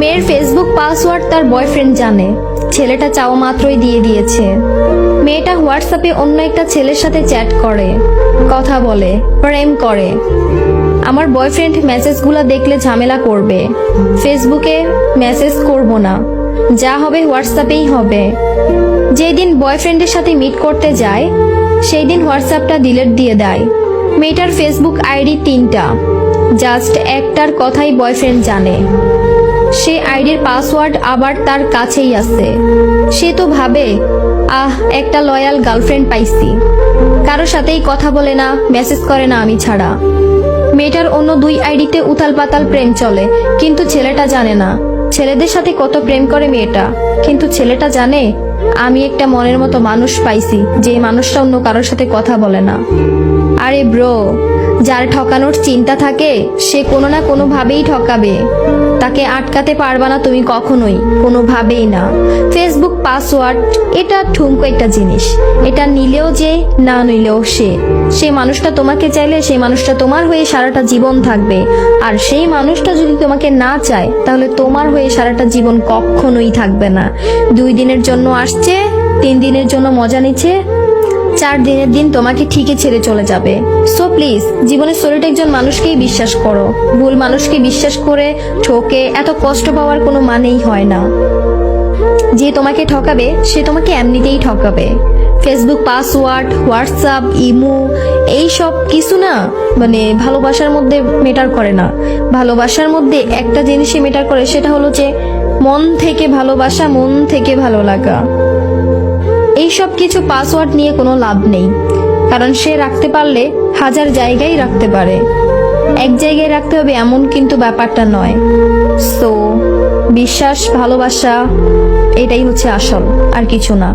মেয়ের Facebook password তার boyfriend জানে। ছেলেটা চাওয়া মাত্রই দিয়ে দিয়েছে। মেয়েটা হোয়াটসঅ্যাপে অন্য একটা ছেলের সাথে চ্যাট করে, কথা বলে, প্রেম করে। আমার বয়ফ্রেন্ড মেসেজগুলো দেখলে ঝামেলা করবে, ফেসবুকে মেসেজ করব না, যা হবে হোয়াটসঅ্যাপেই হবে। যেদিন বয়ফ্রেন্ডের সাথে মিট করতে যায় সেই দিন হোয়াটসঅ্যাপটা ডিলিট দিয়ে দেয়। মেয়েটার ফেসবুক আইডি 3টা, জাস্ট একটার কথাই বয়ফ্রেন্ড জানে। সে আইডির পাসওয়ার্ড আবার তার কাছেই আছে। সে তো ভাবে, একটা লয়াল গার্লফ্রেন্ড পাইছি, কারো সাথেই কথা বলে না, মেসেজ করে না আমি ছাড়া। মেয়েটার অন্য 2 আইডিতে উথাল পাতাল প্রেম চলে, কিন্তু ছেলেটা জানে না। ছেলেদের সাথে কত প্রেম করে মেয়েটা, কিন্তু ছেলেটা জানে আমি একটা মনের মতো মানুষ পাইছি, যে মানুষটা অন্য কারোর সাথে কথা বলে না। আরে ব্রো, যার ঠকানোর চিন্তা থাকে সে কোনো না কোনো ভাবেই ঠকাবে। তাকে আটকাতে পারবা না তুমি কখনোই, কোনোভাবেই না। ফেসবুক পাসওয়ার্ড এটা ঠুমকো একটা জিনিস, এটা নিলেও যে, না নিলেও সে মানুষটা তোমাকে চাইলে সেই মানুষটা তোমার হয়ে সারাটা জীবন থাকবে। আর সেই মানুষটা যদি তোমাকে না চায় তাহলে তোমার হয়ে সারাটা জীবন কখনোই থাকবে না। 2 দিনের জন্য আসছে, 3 দিনের জন্য মজা নিচ্ছে, 4 দিনের দিন তোমাকে ঠিকই ছেড়ে চলে যাবে। সো প্লিজ জীবনে সলিড একজন মানুষকেই বিশ্বাস করো। ভুল মানুষকে বিশ্বাস করে ঠকে এত কষ্ট পাওয়ার কোনো মানেই হয় না। যে তোমাকে ঠকাবে সে তোমাকে এমনিতেই ঠকাবে। ফেসবুক পাসওয়ার্ড, হোয়াটসঅ্যাপ, ইমো এই সব কিছু না, মানে ভালোবাসার মধ্যে মেটার করে না। ভালোবাসার মধ্যে একটা জিনিসই মেটার করে, সেটা হলো যে মন থেকে ভালোবাসা, মন থেকে ভালো লাগা। এইসব কিছু পাসওয়ার্ড নিয়ে কোনো লাভ নেই, কারণ সে রাখতে পারলে 1000 জায়গায় রাখতে পারে। এক জায়গায় রাখতে হবে এমন কিন্তু ব্যাপারটা নয়। সো বিশ্বাস, ভালোবাসা এটাই হচ্ছে আসল, আর কিছু না।